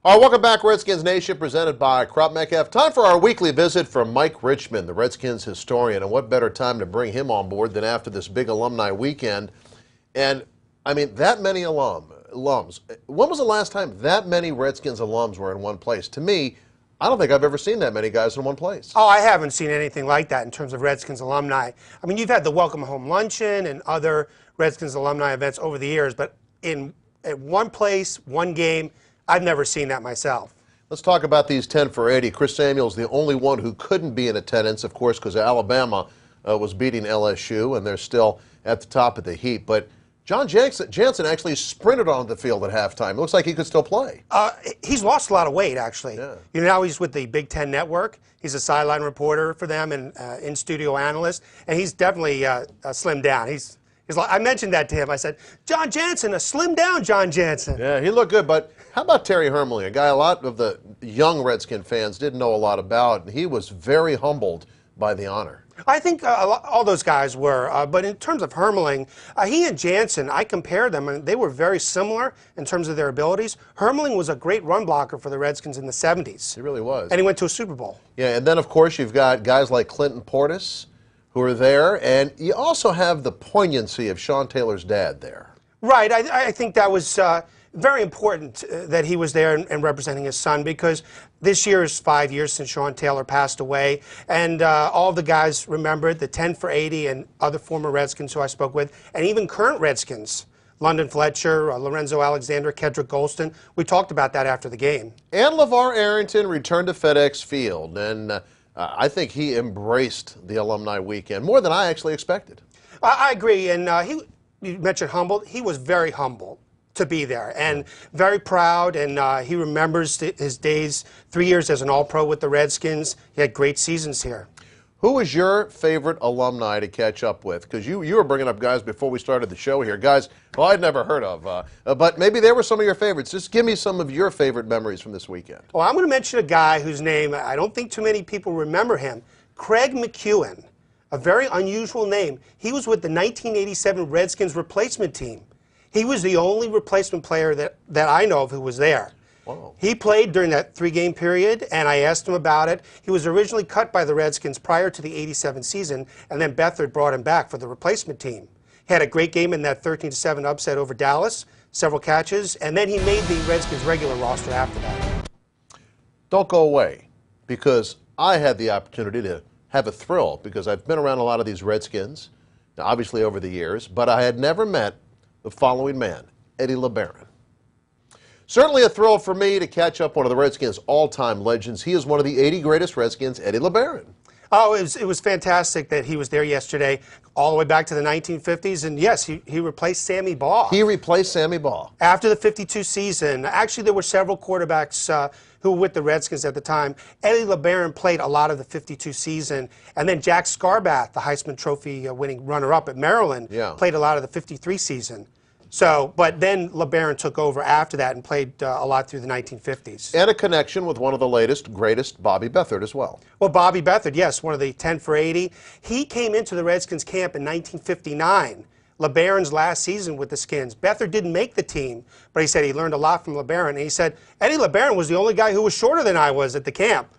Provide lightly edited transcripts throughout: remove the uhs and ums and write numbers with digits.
All right, welcome back, Redskins Nation, presented by Crop Metcalf. Time for our weekly visit from Mike Richman, the Redskins historian. And what better time to bring him on board than after this big alumni weekend? And, I mean, that many alums. When was the last time that many Redskins alums were in one place? To me, I don't think I've ever seen that many guys in one place. Oh, I haven't seen anything like that in terms of Redskins alumni. I mean, you've had the Welcome Home Luncheon and other Redskins alumni events over the years, but at one place, one game, I've never seen that myself. Let's talk about these 10 for 80. Chris Samuel's the only one who couldn't be in attendance, of course, because Alabama was beating LSU, and they're still at the top of the heap. But John Jansen actually sprinted on the field at halftime. It looks like he could still play. He's lost a lot of weight, actually. Yeah. You know, now he's with the Big Ten Network. He's a sideline reporter for them and in-studio analyst, and he's definitely slimmed down. He's like, I mentioned that to him. I said, John Jansen, a slim down John Jansen. Yeah, he looked good, but how about Terry Hermling, a guy a lot of the young Redskin fans didn't know a lot about, and he was very humbled by the honor. I think all those guys were, but in terms of Hermling, he and Jansen, I compared them, and they were very similar in terms of their abilities. Hermling was a great run blocker for the Redskins in the 70s. He really was. And he went to a Super Bowl. Yeah, and then, of course, you've got guys like Clinton Portis who are there, and you also have the poignancy of Sean Taylor's dad there. Right. I think that was very important that he was there and representing his son, because this year is 5 years since Sean Taylor passed away, and all the guys remembered the 10 for 80 and other former Redskins who I spoke with, and even current Redskins, London Fletcher, Lorenzo Alexander, Kedrick Golston. We talked about that after the game. And LeVar Arrington returned to FedEx Field, and I think he embraced the alumni weekend more than I actually expected. I agree, and you mentioned humbled. He was very humble to be there and very proud, and he remembers his days, 3 years as an All-Pro with the Redskins. He had great seasons here. Who was your favorite alumni to catch up with? Because you were bringing up guys before we started the show here. Guys who I'd never heard of, but maybe they were some of your favorites. Just give me some of your favorite memories from this weekend. Well, I'm going to mention a guy whose name, I don't think too many people remember him, Craig McEwen. A very unusual name. He was with the 1987 Redskins replacement team. He was the only replacement player that I know of who was there. Wow. He played during that three-game period, and I asked him about it. He was originally cut by the Redskins prior to the 87 season, and then Beathard brought him back for the replacement team. He had a great game in that 13-7 upset over Dallas, several catches, and then he made the Redskins regular roster after that. Don't go away, because I had the opportunity to have a thrill, because I've been around a lot of these Redskins, obviously over the years, but I had never met the following man, Eddie LeBaron. Certainly a thrill for me to catch up one of the Redskins' all-time legends. He is one of the 80 greatest Redskins, Eddie LeBaron. Oh, it was fantastic that he was there yesterday, all the way back to the 1950s. And yes, he replaced Sammy Baugh. He replaced Sammy Baugh. After the 52 season, actually there were several quarterbacks who were with the Redskins at the time. Eddie LeBaron played a lot of the 52 season. And then Jack Scarbath, the Heisman Trophy winning runner-up at Maryland, played a lot of the 53 season. So, but then LeBaron took over after that and played a lot through the 1950s. And a connection with one of the latest, greatest, Bobby Beathard as well. Well, Bobby Beathard, yes, one of the 10 for 80. He came into the Redskins camp in 1959, LeBaron's last season with the Skins. Beathard didn't make the team, but he said he learned a lot from LeBaron. And he said Eddie LeBaron was the only guy who was shorter than I was at the camp.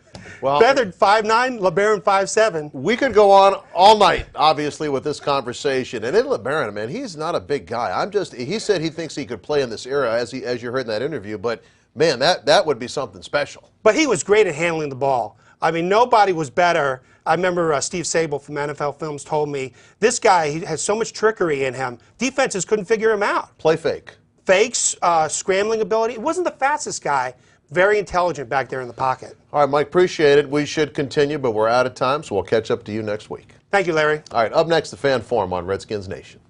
Well, Beathard 5'9", LeBaron 5'7". We could go on all night, obviously, with this conversation. And Eddie LeBaron, man, he's not a big guy. He said he thinks he could play in this era, as you heard in that interview. But, man, that would be something special. But he was great at handling the ball. I mean, nobody was better. I remember Steve Sable from NFL Films told me, this guy, he has so much trickery in him. Defenses couldn't figure him out. Play fake. Fakes, scrambling ability. He wasn't the fastest guy. Very intelligent back there in the pocket. All right, Mike, appreciate it. We should continue, but we're out of time, so we'll catch up to you next week. Thank you, Larry. All right, up next, the Fan Forum on Redskins Nation.